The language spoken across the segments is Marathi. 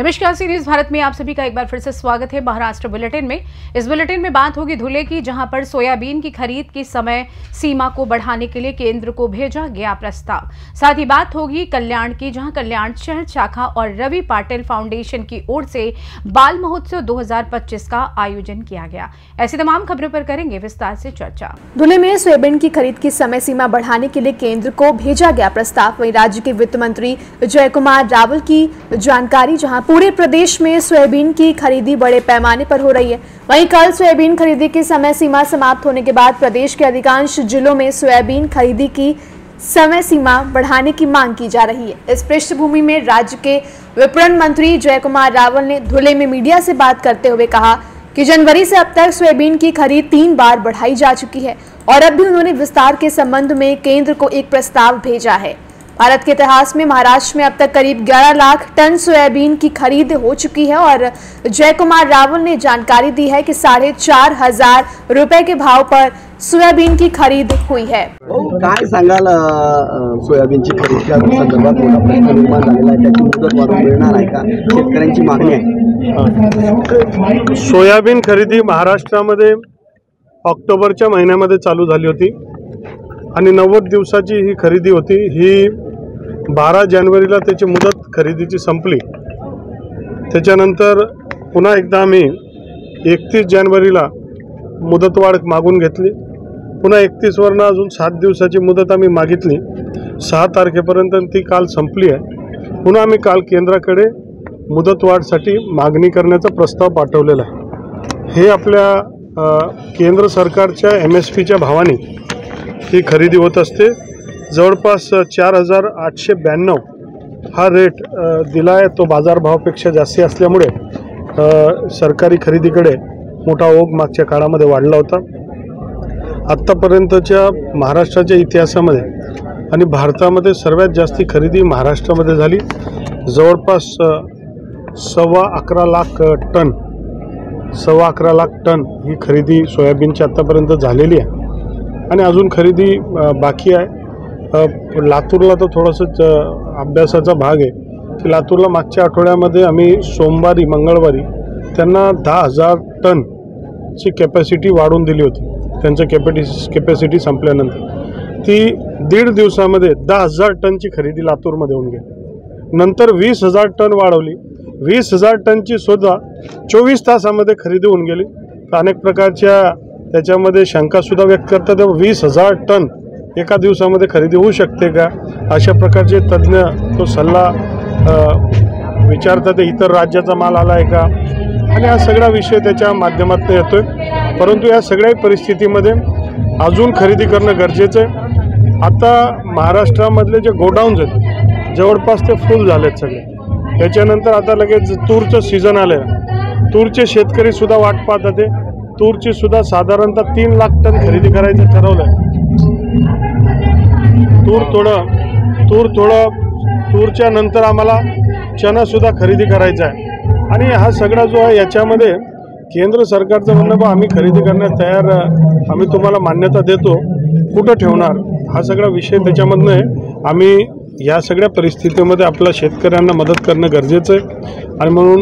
नमस्कार, सीरीज भारत में आप सभी का एक बार फिर से स्वागत है। महाराष्ट्र बुलेटिन में इस बुलेटिन में बात होगी धुले की, जहां पर सोयाबीन की खरीद की समय सीमा को बढ़ाने के लिए केंद्र को भेजा गया प्रस्ताव। साथ ही बात होगी कल्याण की, जहां कल्याण शहर शाखा और रवि पाटिल फाउंडेशन की ओर से बाल महोत्सव 2025 का आयोजन किया गया। ऐसी तमाम खबरों पर करेंगे विस्तार से चर्चा। धुले में सोयाबीन की खरीद की समय सीमा बढ़ाने के लिए केंद्र को भेजा गया प्रस्ताव। वहीं राज्य के वित्त मंत्री जय कुमार रावल की जानकारी, जहां पूरे प्रदेश में सोयाबीन की खरीदी बड़े पैमाने पर हो रही है। वहीं कल सोयाबीन खरीदी की समय सीमा समाप्त होने के बाद प्रदेश के अधिकांश जिलों में सोयाबीन खरीदी की समय सीमा बढ़ाने की मांग की जा रही है। इस पृष्ठभूमि में राज्य के विपणन मंत्री जय कुमार रावल ने धुले में मीडिया से बात करते हुए कहा कि जनवरी से अब तक सोयाबीन की खरीद 3 बार बढ़ाई जा चुकी है और अब भी उन्होंने विस्तार के संबंध में केंद्र को एक प्रस्ताव भेजा है। भारत के इतिहास में महाराष्ट्र में अब तक करीब 11 लाख टन सोयाबीन की खरीद हो चुकी है और जय कुमार रावल ने जानकारी दी है कि 4,500 रुपए के भाव पर सोयाबीन की खरीद हुई है। काय सांगाल, सोयाबीनची खरेदीच्या संदर्भात मोठा प्रश्न निर्माण झालेला आहे, त्याची मुदत वाढवून मिळणार आहे का? शेतकऱ्यांची मागणी आहे। सोयाबीन खरेदी महाराष्ट्रामध्ये ऑक्टोबरच्या महिन्यामध्ये चालू झाली होती आणि 90 दिवसाची ही खरेदी होती। ही 12 जानेवारीला त्याची मुदत खरेदीची संपली। त्याच्यानंतर पुन्हा एकदा आम्ही 31 जानेवारीला मुदतवाढ मागून घेतली। पुन्हा 31 वरनं अजून 7 दिवसाची मुदत आम्ही मागितली। 6 तारखेपर्यंत ती काल संपली आहे। पुन्हा आम्ही काल केंद्राकडे मुदतवाढसाठी मागणी करण्याचा प्रस्ताव पाठवलेला आहे। हे आपल्या केंद्र सरकारच्या MSPच्या भावाने ही खरेदी होत असते। जवळपास 4,892 हा रेट दिला आहे। तो बाजारभावापेक्षा जास्त असल्यामुळे सरकारी खरेदीकडे मोठा ओघ मागच्या काळामध्ये वाढला होता। आत्तापर्यंतच्या महाराष्ट्राच्या इतिहासामध्ये आणि भारतामध्ये सर्वात जास्ती खरेदी महाराष्ट्रामध्ये झाली। जवळपास 11.25 लाख टन ही खरेदी सोयाबीनची आत्तापर्यंत झालेली आहे आणि अजून खरेदी बाकी आहे। लातूरला तर थोडंसं अभ्यासाचा भाग आहे की लातूरला मागच्या आठवड्यामध्ये आम्ही सोमवारी मंगळवारी त्यांना 10,000 टनची कॅपॅसिटी वाढवून दिली होती। त्यांचं कॅपॅसिटी संपल्यानंतर ती 1.5 दिवसामध्ये 10,000 टनची खरेदी लातूरमध्ये होऊन गेली। नंतर 20,000 टन वाढवली। 20,000 टनची सुद्धा 24 तासामध्ये खरेदी होऊन गेली। तर अनेक प्रकारच्या त्याच्यामध्ये शंकासुद्धा व्यक्त करतात, 20,000 टन एका दिवसामध्ये खरेदी होऊ शकते का? अशा प्रकारचे तज्ज्ञ तो सल्ला विचारतात, इतर राज्याचा माल आला आहे का? आणि हा सगळा विषय त्याच्या माध्यमातून येतोय। परंतु या सगळ्या परिस्थितीमध्ये अजून खरेदी करणं गरजेचं आहे। आता महाराष्ट्रामधले जे गोडाऊन्स आहेत जवळपास ते फुल झालेत सगळे। त्याच्यानंतर आता लगेच तूरचं सीझन आलं आहे। तूरचे शेतकरीसुद्धा वाट पाहतात ते। तूरची सुद्धा साधारणतः 3 लाख टन खरेदी करायचं ठरवलं आहे। तूरच्या नंतर आम्हाला चणासुद्धा खरेदी करायचा आहे। आणि हा सगळा जो आहे याच्यामध्ये केंद्र सरकारचं म्हणणं आम्ही खरेदी करण्यास तयार, आम्ही तुम्हाला मान्यता देतो, कुठं ठेवणार हा सगळा विषय त्याच्यामधनं आहे। आम्ही या सगळ्या परिस्थितीमध्ये आपल्या शेतकऱ्यांना मदत करणं गरजेचं आहे आणि म्हणून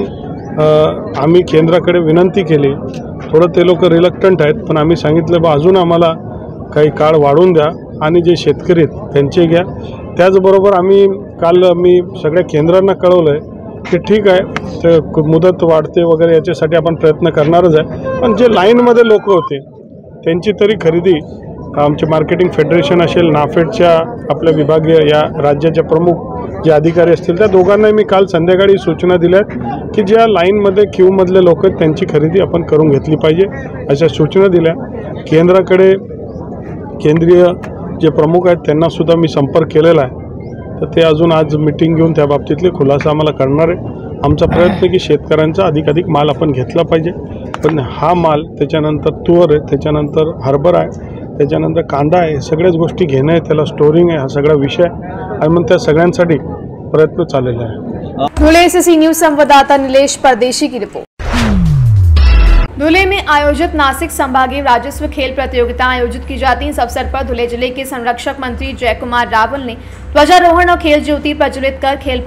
आम्ही केंद्राकडे विनंती केली। थोडं ते लोक रिलक्टंट आहेत, पण आम्ही सांगितलं अजून आम्हाला काही काळ वाढवून द्या आणि जे शेतकरी आहेत त्यांचे घ्या। त्याचबरोबर काल मी सगळ्या केंद्रांना कळवलं आहे की ठीक आहे, ते मुदत वाढते वगैरे याच्यासाठी आपण प्रयत्न करणारच आहे। पण जे लाईनमध्ये लोक होते त्यांची तरी खरेदी आमचे मार्केटिंग फेडरेशन असेल, नाफेडच्या आपल्या विभागीय या राज्याच्या प्रमुख जे अधिकारी असतील त्या दोघांना मी काल संध्याकाळी सूचना दिल्या की ज्या लाईनमध्ये क्यूमधले लोक आहेत त्यांची खरेदी आपण करून घेतली पाहिजे अशा सूचना दिल्या। केंद्राकडे केंद्रीय जे प्रमुख आहेत त्यांनासुद्धा मी संपर्क केलेला आहे। तर ते अजून आज मीटिंग घेऊन त्या बाबतीतले खुलासा आम्हाला करणार आहे। आमचा प्रयत्न की शेतकऱ्यांचा अधिकाधिक माल आपण घेतला पाहिजे। पण हा माल त्याच्यानंतर तूर आहे, त्याच्यानंतर हरभरा आहे, त्याच्यानंतर कांदा आहे, सगळ्याच गोष्टी घेणं आहे, त्याला स्टोरिंग आहे, हा सगळा विषय आणि मग त्या सगळ्यांसाठी प्रयत्न चाललेला आहे। धुले से न्यूज संवाददाता नीलेश परदेशी की रिपोर्ट। धुले में आयोजित नासिक संभागीय राजस्व खेल प्रतियोगिता आयोजित की जाती। इस अवसर पर धुले जिले के संरक्षक मंत्री जय कुमार रावल ने ध्वजारोहण और खेल ज्योति प्रज्वलित कर खेल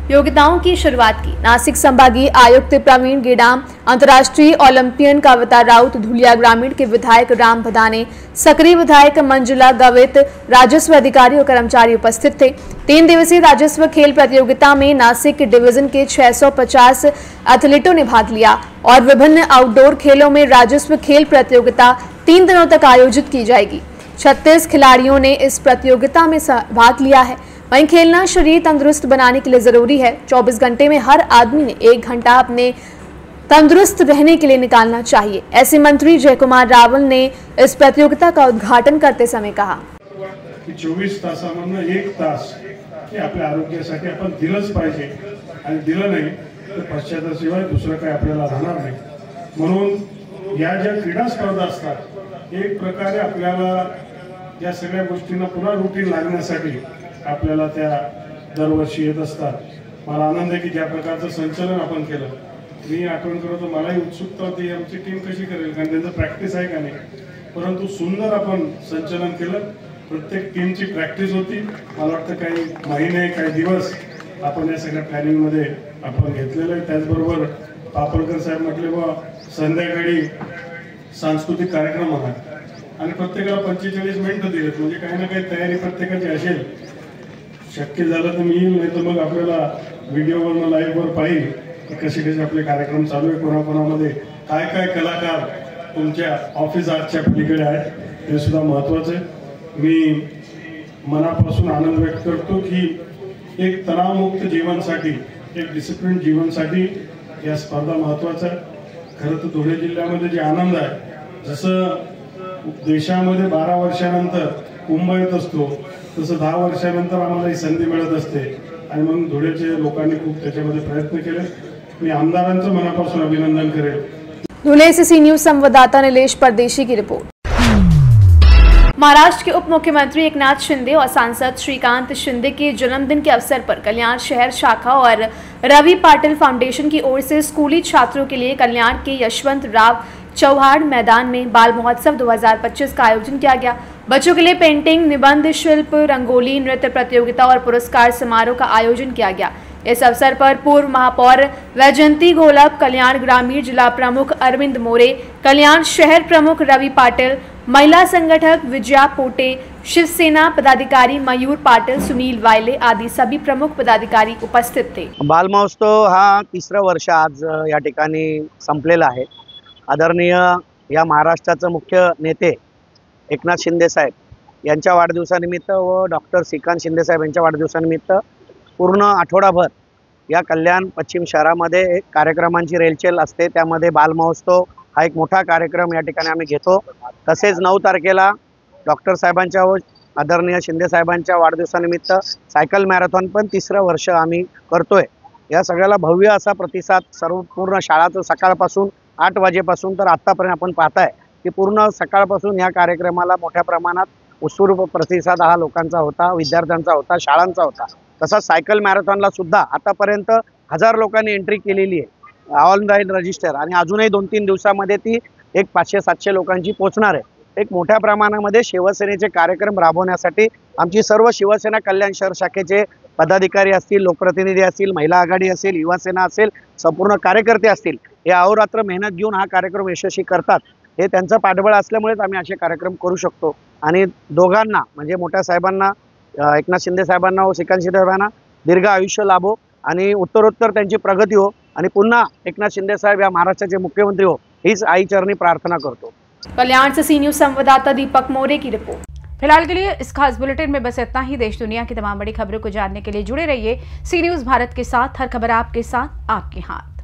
योग्यताओं की शुरुआत की। नासिक संभागीय आयुक्त प्रवीण गेडाम, अंतर्राष्ट्रीय ओलंपियन कविता राउत, धुलिया ग्रामीण के विधायक राम भदाने, सक्रिय विधायक मंजुला गवित, राजस्व अधिकारी और कर्मचारी उपस्थित थे। 3 दिवसीय राजस्व खेल प्रतियोगिता में नासिक डिवीजन के 650 एथलीटों ने भाग लिया और विभिन्न आउटडोर खेलों में राजस्व खेल प्रतियोगिता 3 दिनों तक आयोजित की जाएगी। 36 खिलाड़ियों ने इस प्रतियोगिता में भाग लिया है। वहीं खेलना शरीर तंदुरुस्त बनाने के लिए जरूरी है। 24 घंटे में हर आदमी ने 1 घंटा अपने तंदुरुस्त रहने के लिए निकालना चाहिए, ऐसे मंत्री जय कुमार रावल ने इस प्रतियोगिता का उद्घाटन करते समय कहा। 24 तासामधनं 1 तास हे आपल्या आरोग्यासाठी आपण दिलंच पाहिजे आणि दिलं नाही तर पश्चाताशिवाय दुसरं काही आपल्याला राहणार नाही। म्हणून या ज्या क्रीडा स्पर्धा असतात एक प्रकारे आपल्याला या सगळ्या गोष्टींना पुन्हा रुटीन लागण्यासाठी आपल्याला त्या दरवर्षी येत असतात। मला आनंद आहे की ज्या प्रकारचं संचलन आपण केलं, मी आठवण करतो, मलाही उत्सुकता होती आमची टीम कशी करेल, कारण त्यांचं प्रॅक्टिस आहे का नाही, परंतु सुंदर आपण संचलन केलं। प्रत्येक टीमची प्रॅक्टिस होती। मला वाटतं काही महिने काही दिवस आपण या सगळ्या प्लॅनिंगमध्ये आपण घेतलेलं आहे। त्याचबरोबर पापळकर साहेब म्हटले बा संध्याकाळी सांस्कृतिक कार्यक्रम होता आणि प्रत्येकाला 45 मिनिटं दिलेत, म्हणजे काही ना काही तयारी प्रत्येकाची असेल। शक्य झालं तर मी येईल, नाही तर मग आपल्याला व्हिडिओवर लाईव्हवर पाहिजे की कसे कसे आपले कार्यक्रम चालू आहे, कोणाकोणामध्ये काय काय कलाकार तुमच्या ऑफिस आर्टच्या पलीकडे आहेत, हे सुद्धा महत्त्वाचं आहे। मी मनापासून आनंद व्यक्त करतो की एक तणावमुक्त जीवनासाठी, एक डिसिप्लिन जीवनासाठी या स्पर्धा महत्त्वाच्या आहे। खरं तर धुळे जिल्ह्यामध्ये जे आनंद आहे, जसं देशामध्ये 12 वर्षानंतर कुंभ येत असतो तसं 10 वर्षानंतर आम्हाला ही संधी मिळत असते आणि मग धुळेचे लोकांनी खूप त्याच्यामध्ये प्रयत्न केले। मी आमदारांचं मनापासून अभिनंदन करेल। धुले से सी न्यूज संवाददाता नीलेश परदेशी की रिपोर्ट। महाराष्ट्र के उप मुख्यमंत्री एकनाथ शिंदे और सांसद श्रीकांत शिंदे के जन्मदिन के अवसर पर कल्याण शहर शाखा और रवि पाटिल फाउंडेशन की ओर से स्कूली छात्रों के लिए कल्याण के यशवंत राव चौहान मैदान में बाल महोत्सव 2025 का आयोजन किया गया। बच्चों के लिए पेंटिंग, निबंध, शिल्प, रंगोली, नृत्य प्रतियोगिता और पुरस्कार समारोह का आयोजन किया गया। इस अवसर पर पूर्व महापौर वैजयंती घोलप, कल्याण ग्रामीण जिला प्रमुख अरविंद मोरे, कल्याण शहर प्रमुख रवि पाटिल, महिला संगठक विजया पोटे, शिवसेना पदाधिकारी मयूर पाटिल, सुनील वायले आदि सभी प्रमुख पदाधिकारी उपस्थित थे। बाल महोत्सव हा 3रं वर्ष आज या ठिकाणी संपलेला आहे। आदरणीय या महाराष्ट्राचे मुख्य नेते एकनाथ शिंदे साहेब यांच्या वाढदिवसानिमित्त व डॉक्टर श्रीकांत शिंदे साहेब यांच्या वाढदिवसानिमित्त पूर्ण आठवडाभर या कल्याण पश्चिम शहरामध्ये एक कार्यक्रमांची रेलचेल असते। त्यामध्ये बाल महोत्सव हा एक मोठा कार्यक्रम या ठिकाणी आम्ही घेतो। तसेच 9 तारखेला डॉक्टर साहेबांच्या व आदरणीय शिंदे साहेबांच्या वाढदिवसानिमित्त सायकल मॅरेथॉन पण 3रं वर्ष आम्ही करतोय। या सगळ्याला भव्य असा प्रतिसाद सर्व पूर्ण शाळाचं सकाळपासून 8 वाजेपासून तर आत्तापर्यंत आपण पाहताय की पूर्ण सकाळपासून या कार्यक्रमाला मोठ्या प्रमाणात उत्स्फूर्त प्रतिसाद हा लोकांचा होता, विद्यार्थ्यांचा होता, शाळांचा होता। तसा सायकल मॅरेथॉनला सुद्धा आतापर्यंत 1000 लोकांनी एंट्री केलेली आहे ऑनलाईन रजिस्टर, आणि अजूनही 2-3 दिवसामध्ये ती एक 500-700 लोकांची पोहोचणार आहे। एक मोठ्या प्रमाणामध्ये शिवसेनेचे कार्यक्रम राबवण्यासाठी आमची सर्व शिवसेना कल्याण शहर शाखेचे पदाधिकारी असतील, लोकप्रतिनिधी असतील, महिला आघाडी असेल, युवासेना असेल, संपूर्ण कार्यकर्ते असतील, हे अहोरात्र मेहनत घेऊन हा कार्यक्रम यशस्वी करतात। हे त्यांचं पाठबळ असल्यामुळेच आम्ही असे कार्यक्रम करू शकतो। आणि दोघांना म्हणजे मोठ्या साहेबांना, एकनाथ शिंदे साहेबांना व श्रीकांत शिंदे साहेबांना दीर्घ आयुष्य लाभो आणि उत्तरोत्तर त्यांची प्रगती हो आणि पुन्हा एकनाथ शिंदे साहेब या महाराष्ट्राचे मुख्यमंत्री हो, हीच आई चरणी प्रार्थना करतो। कल्याण से सी न्यूज संवाददाता दीपक मोरे की रिपोर्ट। फिलहाल के लिए इस खास बुलेटिन में बस इतना ही। देश दुनिया की तमाम बड़ी खबरों को जानने के लिए जुड़े रहिए सी न्यूज भारत के साथ। हर खबर आपके साथ, आपके हाथ।